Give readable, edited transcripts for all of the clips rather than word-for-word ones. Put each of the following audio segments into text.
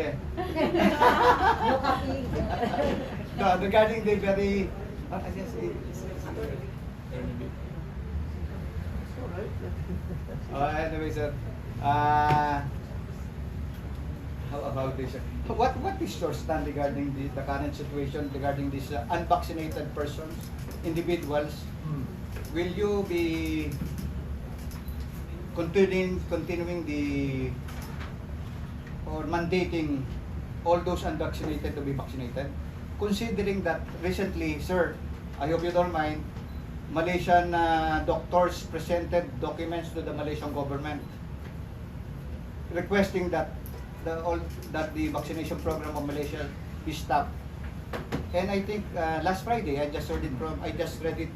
bumili. No coffee. No, regarding the very... Anyway, sir. How about this? What is your stand regarding the current situation regarding these unvaccinated persons, individuals? Will you be continuing the or mandating all those unvaccinated to be vaccinated? Considering that recently, sir, I hope you don't mind, Malaysian doctors presented documents to the Malaysian government requesting that the vaccination program of Malaysia be stopped. And I think last Friday I just read it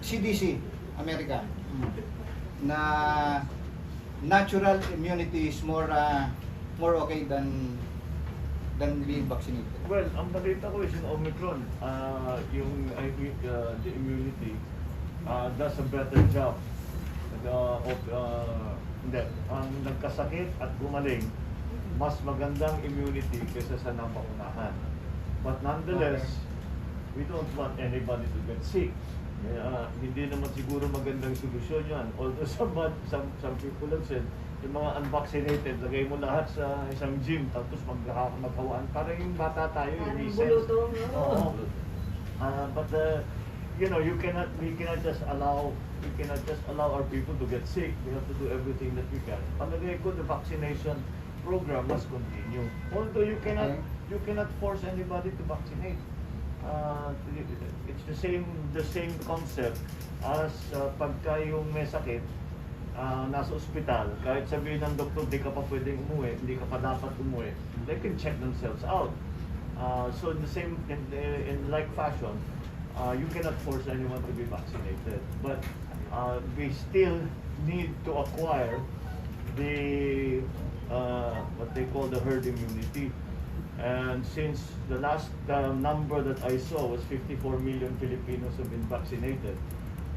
CDC America na natural immunity is more okay than being vaccinated. Well, ang balita ko is yung Omicron, the immunity does a better job ang nagkasakit at gumaling, mas magandang immunity kaysa sa napaunahan. But nonetheless, we don't want anybody to get sick. Hindi naman siguro magandang solusyon yan. Although some people have said, yung mga unvaccinated, lagay mo lahat sa isang gym, tapos maghawaan. Parang yung bata tayo, yung recess. But we cannot just allow our people to get sick. We have to do everything that we can. Palagay ko, the vaccination program must continue. Although you cannot force anybody to vaccinate. It's the same concept as pagka yung may sakit, nasa ospital, kahit sabihin ng doktor, di ka pa pwedeng umuwi, hindi ka pa dapat umuwi, they can check themselves out. So in like fashion, you cannot force anyone to be vaccinated, but we still need to acquire the what they call the herd immunity. And since the last number that I saw was 54 million Filipinos have been vaccinated,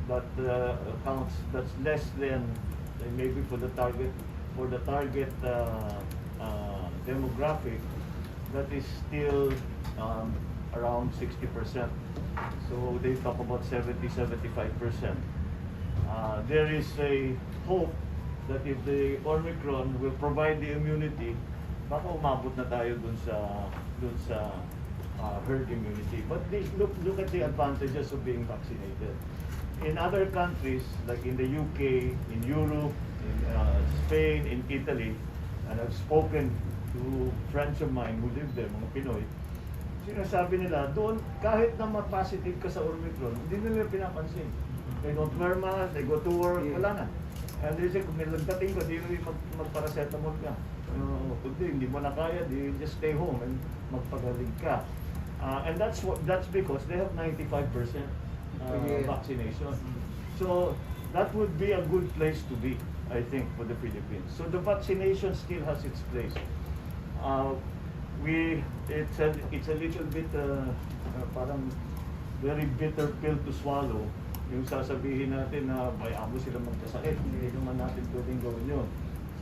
but counts that's less than maybe for the target demographic, that is still around 60%. So they talk about 70-75%. There is a hope that if the Omicron will provide the immunity, baka umabot na tayo dun sa herd immunity. But look at the advantages of being vaccinated. In other countries, like in the UK, in Europe, in Spain, in Italy, and I've spoken to friends of mine who live there, mga Pinoy, sinasabi nila, doon, kahit na ma-positive ka sa Omicron, hindi nila pinapansin. They don't wear mask, they go to work, wala na. And they say, kung nilagdating ko, di mo magparacetamol ka. Kundi hindi mo na kaya, di just stay home and magpagaling ka. And that's because they have 95% vaccination. So that would be a good place to be, I think, for the Philippines. So the vaccination still has its place. It's a little bit parang very bitter pill to swallow. Yung sasabihin natin na bayaan mo sila magkasakit, hindi naman natin pwedeng gawin yun.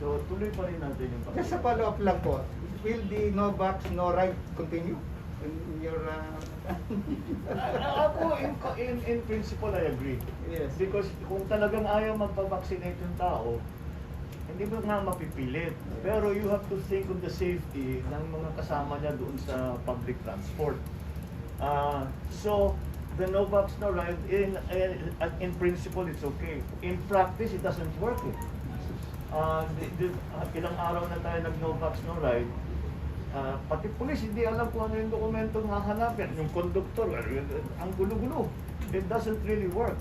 So tuloy pa rin natin yung pag-. Just a follow-up lang po, will the no vax, no right continue in your... Ako, in principle, I agree. Yes. Because kung talagang ayaw magpa-vaccinate yung tao, hindi mo nga mapipilit. Pero you have to think of the safety ng mga kasama niya doon sa public transport. So, the no vax, no right, in principle, it's okay. In practice, it doesn't work. Ilang araw na tayo nag-no vax, no right, pati pulis, hindi alam kung ano yung dokumento nga hanapin. Yung conductor, ang gulo-gulo. It doesn't really work.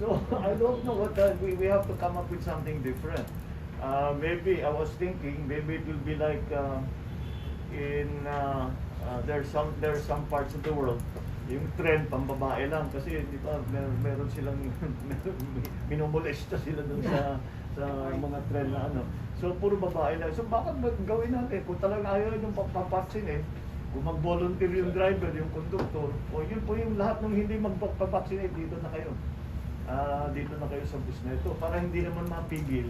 So, I don't know what we have to come up with something different. Maybe, I was thinking, maybe it will be like there are some parts of the world, yung trend pambabae lang. Kasi, di ba, meron silang, minumolesta sila dun sa mga trend na ano. So, puro babae lang. So, bakit gawin natin? Kung talagang ayaw yung papapaksin kung mag-volunteer yung driver, yung conductor, o yun po yung lahat ng hindi magpapaksinate, dito na kayo. Dito na kayo sa bus na ito. Para hindi naman mapigil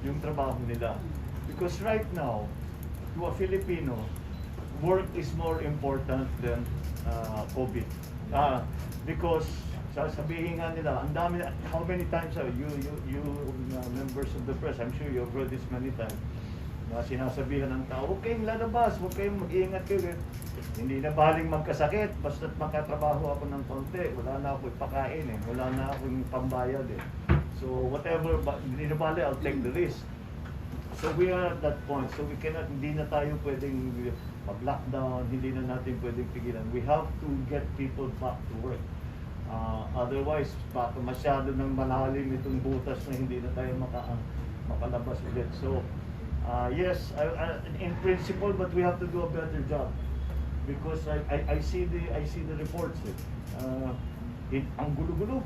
yung trabaho nila. Because right now, to a Filipino, work is more important than COVID. Because sasabihin nga nila, ang dami na, how many times you members of the press, I'm sure you've heard this many times, na sinasabihan ng tao, huwag kayong lalabas, huwag kayong mag-iingat kayo. Hindi na baling magkasakit, basta't makatrabaho ako ng konti, wala na ako ipakain wala na akong pambayad So whatever, hindi na bali, I'll take the risk. So we are at that point, so we cannot, hindi na tayo pwedeng mag-lockdown, hindi na natin pwedeng pigilan. We have to get people back to work. Otherwise, baka masyado ng malalim itong butas na hindi na tayo makalabas ulit. So, yes, in principle, but we have to do a better job because I see the reports. Ang gulo-gulo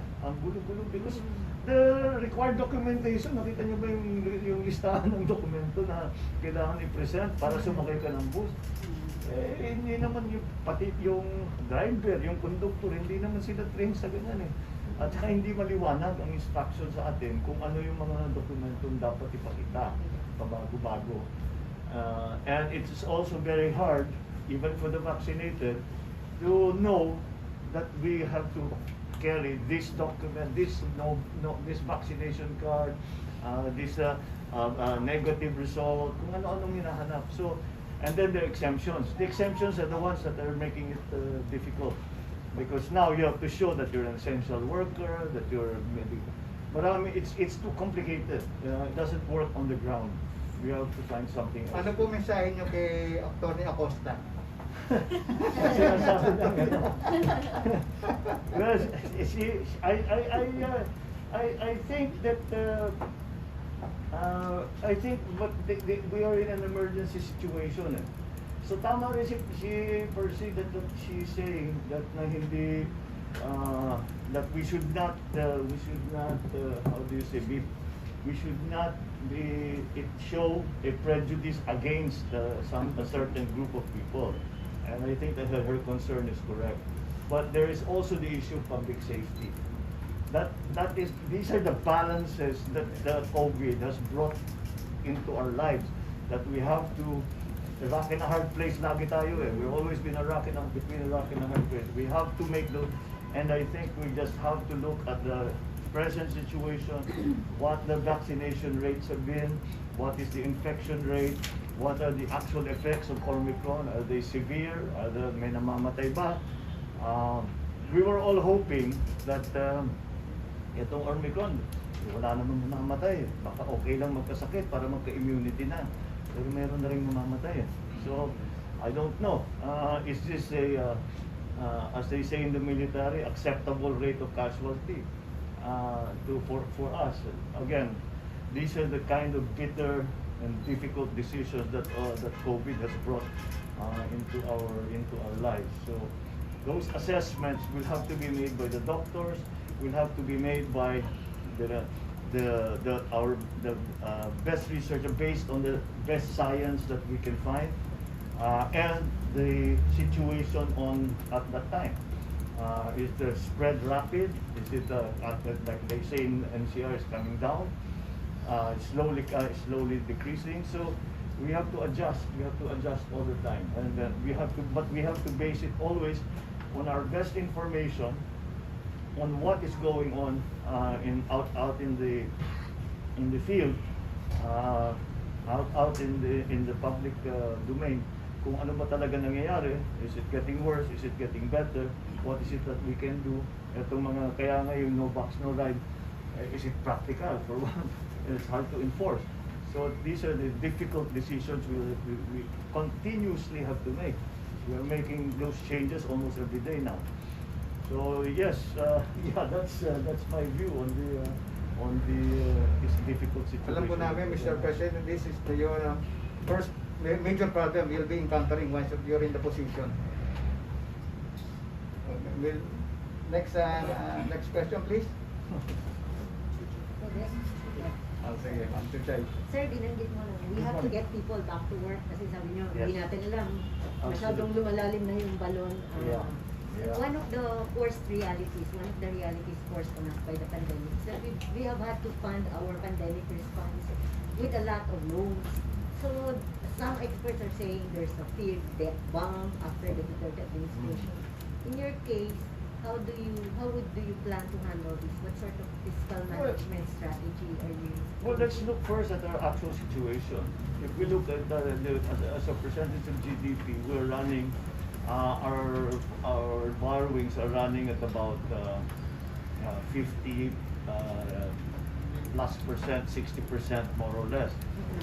because the required documentation, nakita niyo ba yung listahan ng dokumento na kailangan i-present para sumakay ka ng bus? Hindi naman pati yung driver, yung conductor, hindi naman sila trained sa ganyan At saka hindi maliwanag ang instruction sa atin kung ano yung mga dokumentong dapat ipakita pabago-bago. And it's also very hard, even for the vaccinated, to know that we have to carry this document, this vaccination card, this negative result, kung ano-anong hinahanap. So, and then the exemptions. The exemptions are the ones that are making it difficult. Because now you have to show that you're an essential worker, that you're maybe... But I mean, it's too complicated. It doesn't work on the ground. We have to find something else. Ano po mensahe nyo kay Atty. Acosta? Well, I think that I think we are in an emergency situation. So tama rin si Percy that she's saying that na hindi that we should not how do you say we should not show a prejudice against a certain group of people. And I think that her concern is correct. But there is also the issue of public safety. These are the balances that COVID has brought into our lives. That we have to, a rock and a hard place lagi tayo We've always been between a rock and a hard place. We have to make those, and I think we just have to look at the present situation, what the vaccination rates have been, what is the infection rate, what are the actual effects of Omicron? Are they severe? May namamatay ba? We were all hoping that itong Omicron, wala namang namamatay. Baka okay lang magkasakit para magka-immunity na. Pero meron na rin namamatay. So, I don't know. Is this as they say in the military, acceptable rate of casualty for us? Again, these are the kind of bitter and difficult decisions that COVID has brought into our lives. So those assessments will have to be made by the doctors, will have to be made by our best researcher based on the best science that we can find, and the situation at that time. Is the spread rapid? Is it like they say in NCR is coming down? Slowly decreasing. So we have to adjust. We have to adjust all the time, and we have to base it always on our best information on what is going on out in the field, out in the public domain. Kung ano ba talaga nangyayari? Is it getting worse? Is it getting better? What is it that we can do? Itong mga kaya ngayon no box no ride, is it practical for one? It's hard to enforce. So these are the difficult decisions we continuously have to make. We are making those changes almost every day now. So yes, yeah, that's my view on this difficult situation. Alam po namin, Mr. President, this is your first major problem you'll be encountering once you're in the position. Next question, please. Sige, Ma'am Chuchay. Sir, binanggit mo lang, we have to get people back to work kasi sabi nyo, Yes. hindi natin alam. Masyadong lumalalim na yung balon. One of the forced realities, one of the realities forced on us by the pandemic is that we have had to fund our pandemic response with a lot of loans. So some experts are saying there's a fear debt bomb after the Duterte administration. In your case, how would you plan to handle this? What sort of fiscal management strategy are you? Well, let's look first at our actual situation. If we look at as a percentage of GDP, we're running, our borrowings are running at about 50 plus percent, 60% more or less.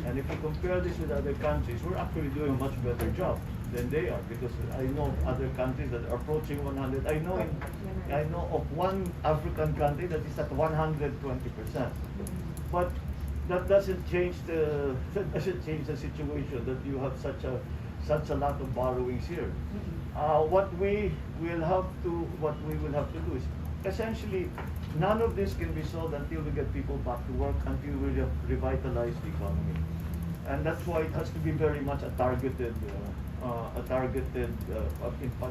And if you compare this with other countries, we're actually doing a much better job than they are, because I know other countries that are approaching 100. I know of one African country that is at 120%. But that doesn't change the situation that you have such a lot of borrowings here. What we will have to do is essentially none of this can be solved until we get people back to work, until we revitalize the economy, and that's why it has to be very much a targeted in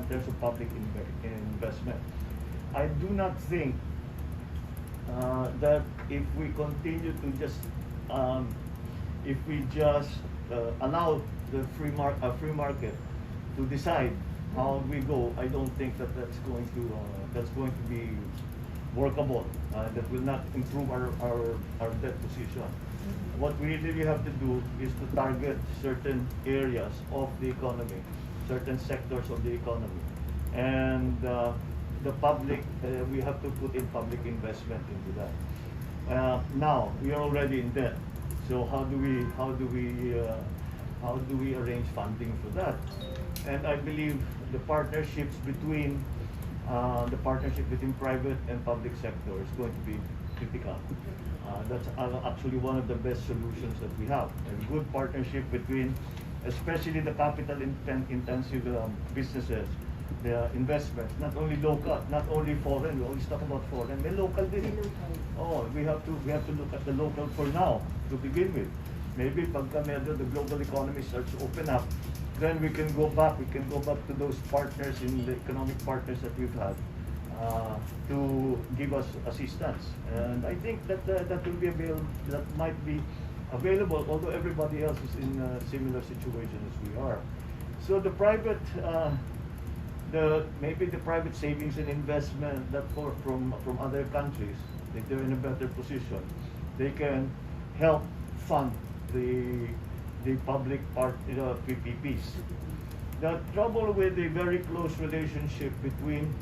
terms of public investment. I do not think that if we continue to just allow the free market to decide how we go, I don't think that that's going to be workable. That will not improve our debt position. What we really have to do is to target certain areas of the economy, certain sectors of the economy, and the public. We have to put in public investment into that. Now we are already in debt, so how do we arrange funding for that? And I believe the partnership between private and public sector is going to be critical. That's actually one of the best solutions that we have. A good partnership between, especially the capital intensive businesses, the investments, not only local, not only foreign. We always talk about foreign, may local din. Oh, we have to look at the local for now to begin with. Maybe pagka the global economy starts to open up, then we can go back to those partners, in the economic partners that we've had, to give us assistance. And I think that that might be available, although everybody else is in a similar situation as we are. So the private, maybe the private savings and investment that from other countries, if they're in a better position, they can help fund the public part, PPPs. The trouble with the very close relationship between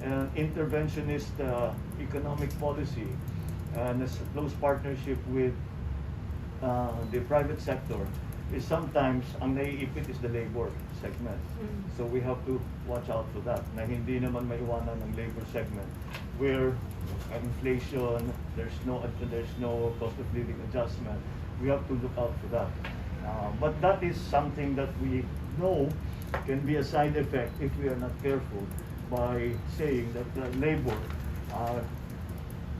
an interventionist economic policy and a close partnership with the private sector is sometimes ang naiipit is the labor segment. So we have to watch out for that. Na hindi naman maiwanan ng labor segment where inflation, there's no cost of living adjustment. We have to look out for that. But that is something that we know can be a side effect if we are not careful, by saying that labor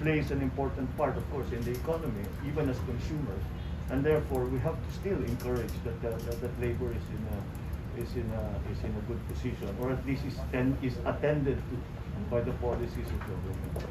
plays an important part, of course, in the economy, even as consumers, and therefore we have to still encourage that labor is in a good position, or at least is attended to by the policies of government.